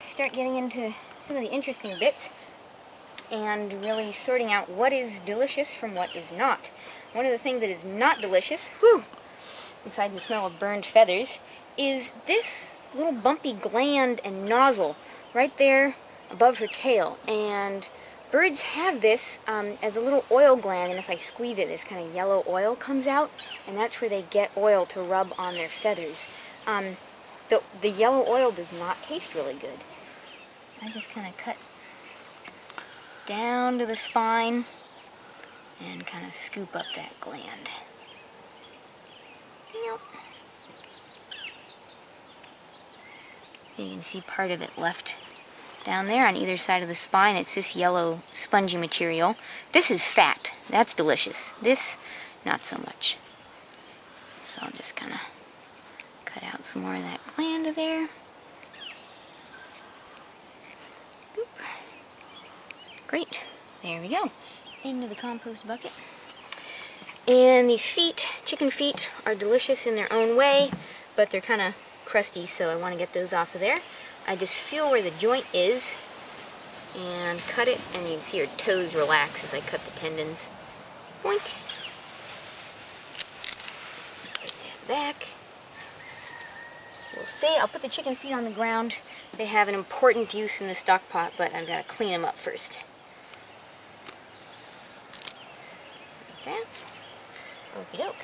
start getting into some of the interesting bits and really sorting out what is delicious from what is not. One of the things that is not delicious, besides the smell of burned feathers, is this little bumpy gland and nozzle right there above her tail. And birds have this as a little oil gland, and if I squeeze it, this kind of yellow oil comes out, and that's where they get oil to rub on their feathers. The yellow oil does not taste really good. I just kind of cut down to the spine and kind of scoop up that gland. Yep. You can see part of it left down there on either side of the spine. It's this yellow spongy material. This is fat. That's delicious. This, not so much. So I'll just kind of cut out some more of that gland there. Oop. Great. There we go. Into the compost bucket. And these feet, chicken feet, are delicious in their own way, but they're kind of crusty, so I want to get those off of there. I just feel where the joint is and cut it, and you can see her toes relax as I cut the tendons. Point. Put that back. We'll see. I'll put the chicken feet on the ground. They have an important use in the stock pot, but I've got to clean them up first. Like that. Okie doke.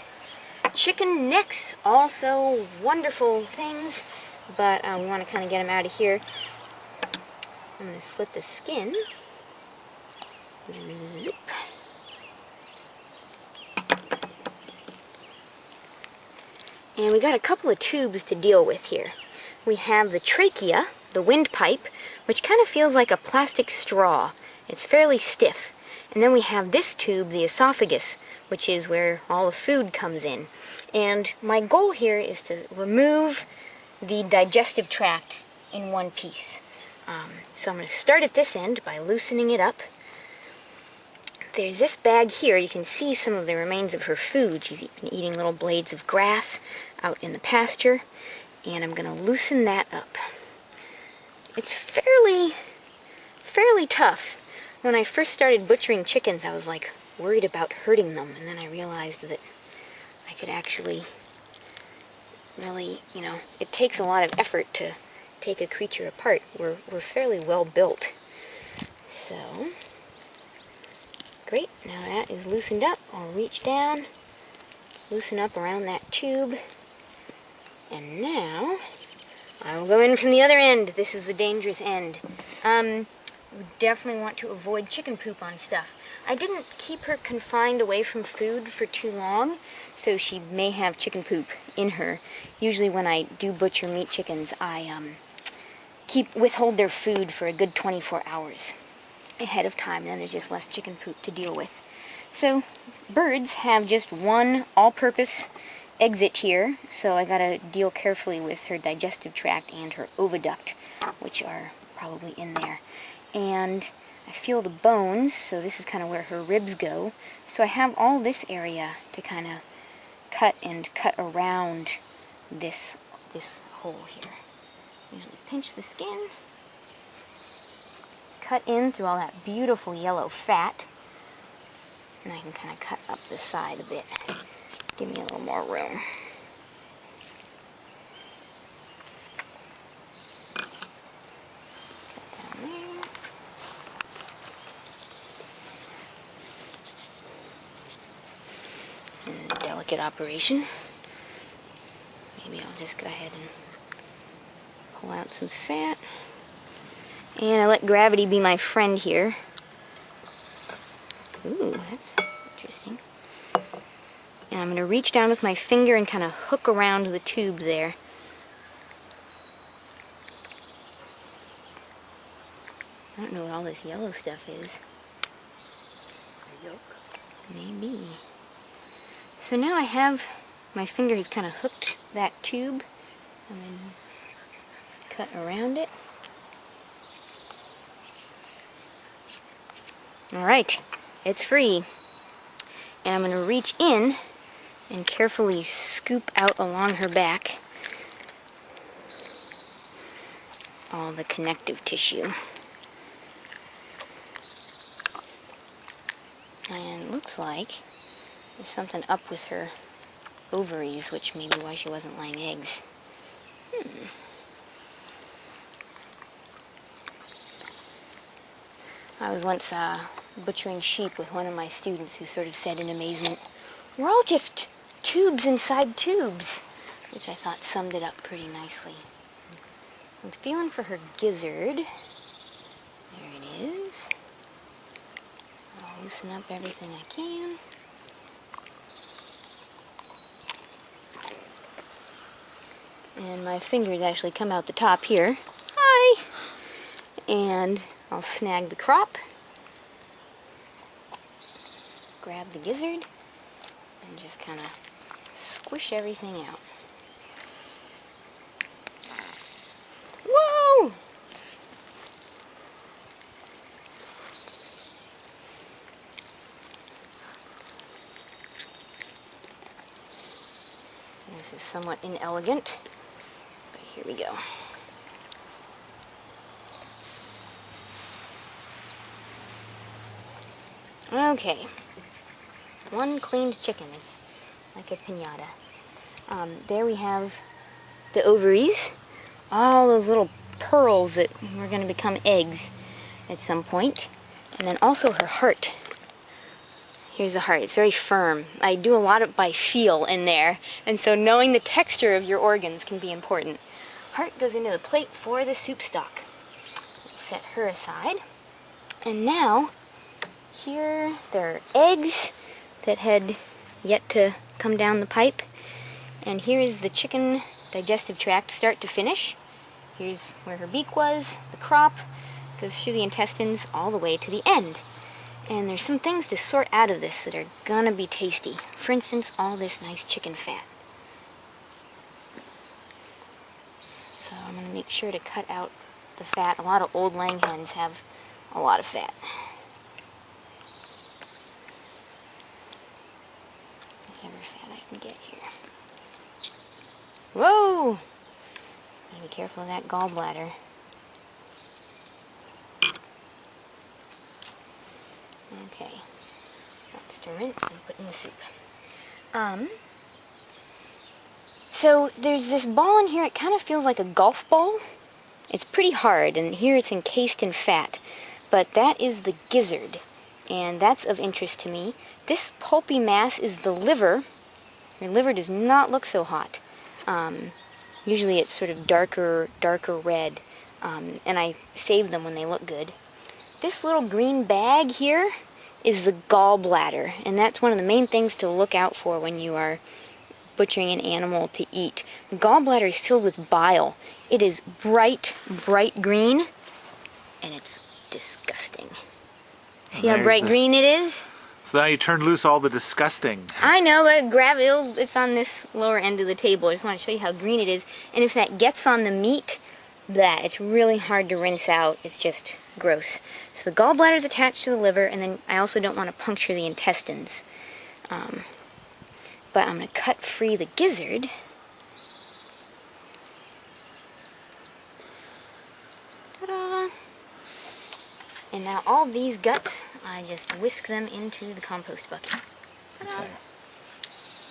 Chicken necks, also wonderful things, but we want to kind of get them out of here. I'm going to slit the skin. Zip. And we got a couple of tubes to deal with here. We have the trachea, the windpipe, which kind of feels like a plastic straw. It's fairly stiff. And then we have this tube, the esophagus, which is where all the food comes in. And my goal here is to remove the digestive tract in one piece. So I'm going to start at this end by loosening it up. There's this bag here. You can see some of the remains of her food. She's been eating little blades of grass out in the pasture. And I'm going to loosen that up. It's fairly tough. When I first started butchering chickens, I was like worried about hurting them, and then I realized that I could actually really, it takes a lot of effort to take a creature apart. We're fairly well built. So, great, now that is loosened up. I'll reach down, loosen up around that tube, and now I will go in from the other end. This is the dangerous end. We definitely want to avoid chicken poop on stuff. I didn't keep her confined away from food for too long, so she may have chicken poop in her. Usually when I do butcher meat chickens, I withhold their food for a good 24 hours ahead of time. Then there's just less chicken poop to deal with. So birds have just one all-purpose exit here, so I gotta deal carefully with her digestive tract and her oviduct, which are probably in there. And I feel the bones, so this is kind of where her ribs go. So I have all this area to kind of cut around this hole here. Usually pinch the skin, cut in through all that beautiful yellow fat, and I can kind of cut up the side a bit. Give me a little more room. Delicate operation. Maybe I'll just go ahead and pull out some fat. And I let gravity be my friend here. Ooh, that's interesting. And I'm going to reach down with my finger and kind of hook around the tube there. I don't know what all this yellow stuff is. A yolk? Maybe. So now I have my finger has kind of hooked that tube, and then cut around it. Alright, it's free. And I'm going to reach in and carefully scoop out along her back. all the connective tissue. And it looks like there's something up with her ovaries, which may be why she wasn't laying eggs. I was once butchering sheep with one of my students who sort of said in amazement, "We're all just tubes inside tubes," which I thought summed it up pretty nicely. I'm feeling for her gizzard. There it is. I'll loosen up everything I can. And my fingers actually come out the top here. Hi! And I'll snag the crop, grab the gizzard, and just kind of squish everything out. Whoa! This is somewhat inelegant, but here we go. Okay, one cleaned chicken. It's like a piñata. There we have the ovaries, all those little pearls that were going to become eggs at some point, and then also her heart. Here's the heart. It's very firm. I do a lot of by feel in there, and so knowing the texture of your organs can be important. Heart goes into the plate for the soup stock. Set her aside, and now here there are eggs that had yet to come down the pipe. And here is the chicken digestive tract start to finish. Here's where her beak was, the crop, goes through the intestines all the way to the end. And there's some things to sort out of this that are gonna be tasty. For instance, all this nice chicken fat. So I'm gonna make sure to cut out the fat. A lot of old lang hens have a lot of fat. Whatever fat I can get here. Whoa! Gotta be careful of that gallbladder. Okay, that's to rinse and put in the soup. So there's this ball in here. It kind of feels like a golf ball. It's pretty hard, and here it's encased in fat. But that is the gizzard, and that's of interest to me. This pulpy mass is the liver. Your liver does not look so hot. Usually it's sort of darker red, and I save them when they look good. This little green bag here is the gallbladder, and that's one of the main things to look out for when you are butchering an animal to eat. The gallbladder is filled with bile. It is bright green, and it's disgusting. See how bright green it is? So now you turn loose all the disgusting. I know, but it's on this lower end of the table. I just want to show you how green it is. And if that gets on the meat, it's really hard to rinse out. It's just gross. So the gallbladder is attached to the liver, and then I also don't want to puncture the intestines. But I'm going to cut free the gizzard. Ta-da! And now all these guts, I just whisk them into the compost bucket. Ta-da!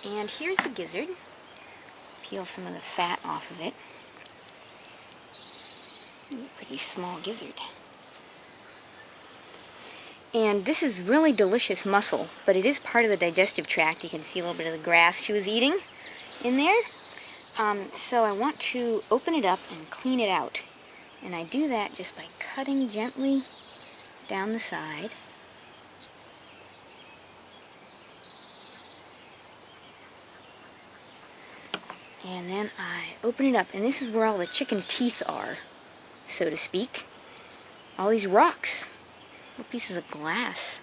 And here's the gizzard. Peel some of the fat off of it. Pretty small gizzard. And this is really delicious muscle, but it is part of the digestive tract. You can see a little bit of the grass she was eating in there. So I want to open it up and clean it out. And I do that just by cutting gently down the side. And then I open it up, and this is where all the chicken teeth are, so to speak. All these rocks, little pieces of glass,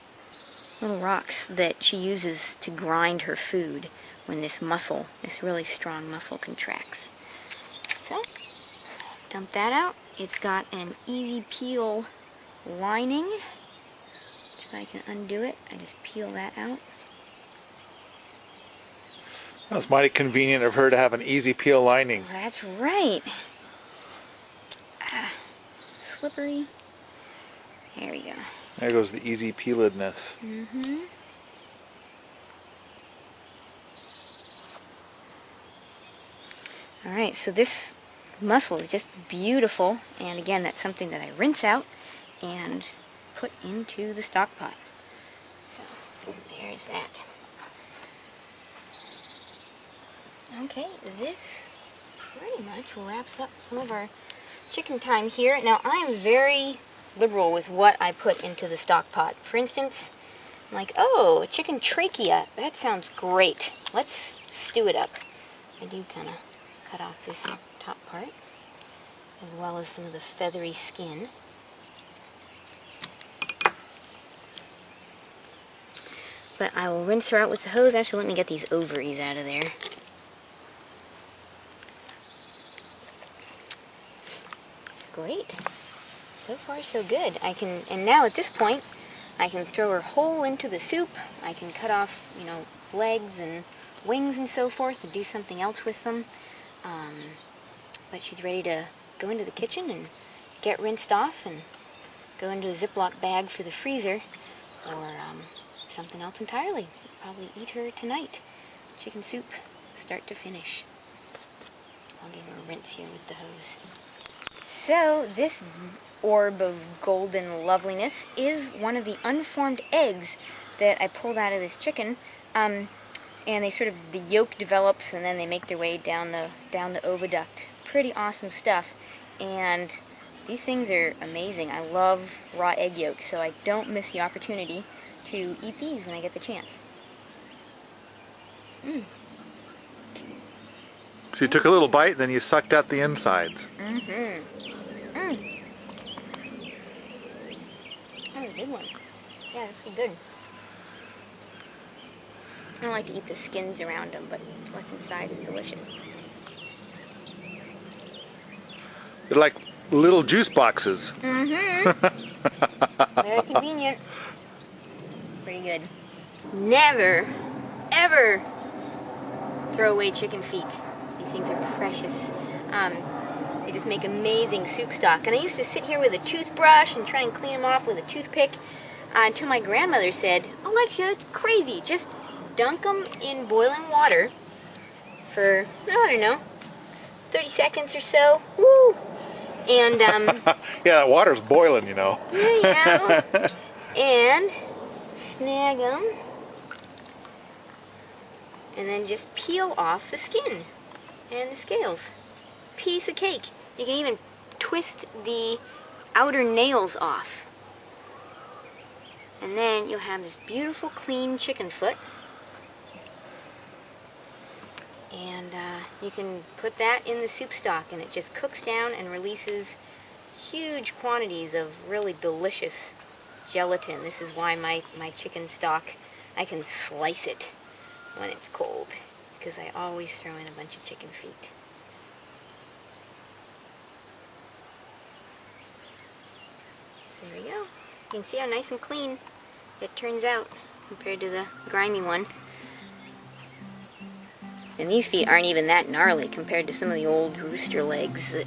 little rocks that she uses to grind her food when this muscle, this really strong muscle, contracts. So, dump that out. It's got an easy peel lining. If I can undo it, I just peel that out. That was mighty convenient of her to have an easy peel lining. That's right. slippery. There we go. There goes the easy peeledness. Mm-hmm. Alright, so this mussel is just beautiful, and again, that's something that I rinse out and put into the stock pot. So, there's that. Okay, this pretty much wraps up some of our chicken time here. Now, I am very liberal with what I put into the stock pot. For instance, I'm like, oh, a chicken trachea, that sounds great. Let's stew it up. I do kind of cut off this top part, as well as some of the feathery skin. But I will rinse her out with the hose. Actually, let me get these ovaries out of there. Great. So far, so good. And now at this point, I can throw her whole into the soup. I can cut off, legs and wings and so forth and do something else with them. But she's ready to go into the kitchen and get rinsed off and go into a Ziploc bag for the freezer, or something else entirely. Probably eat her tonight. Chicken soup, start to finish. I'll give her a rinse here with the hose. So this orb of golden loveliness is one of the unformed eggs that I pulled out of this chicken. And they sort of, the yolk develops and then they make their way down the oviduct. Pretty awesome stuff. And these things are amazing. I love raw egg yolks, so I don't miss the opportunity to eat these when I get the chance. So you took a little bite, then you sucked out the insides. Mm-hmm. That was a good one. Yeah, that's pretty good. I don't like to eat the skins around them, but what's inside is delicious. They're like little juice boxes. Mm-hmm. Very convenient. Pretty good. Never, ever throw away chicken feet. These things are precious. They just make amazing soup stock. And I used to sit here with a toothbrush and try and clean them off with a toothpick until my grandmother said, "Alexia, that's crazy. Just dunk them in boiling water for, I don't know, 30 seconds or so. Woo! And, Yeah, that water's boiling, you know. yeah, and snag them. And then just peel off the skin and the scales. Piece of cake. You can even twist the outer nails off. And then you'll have this beautiful clean chicken foot. And you can put that in the soup stock and it just cooks down and releases huge quantities of really delicious gelatin. This is why my chicken stock, I can slice it when it's cold, because I always throw in a bunch of chicken feet. There we go. You can see how nice and clean it turns out compared to the grimy one. And these feet aren't even that gnarly compared to some of the old rooster legs that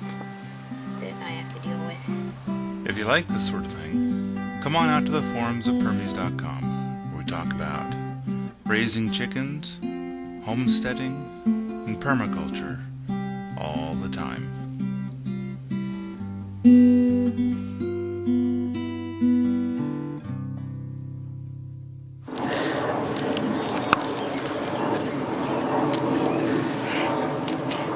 I have to deal with. If you like this sort of thing, come on out to the forums of Permies.com, where we talk about raising chickens, homesteading, and permaculture all the time.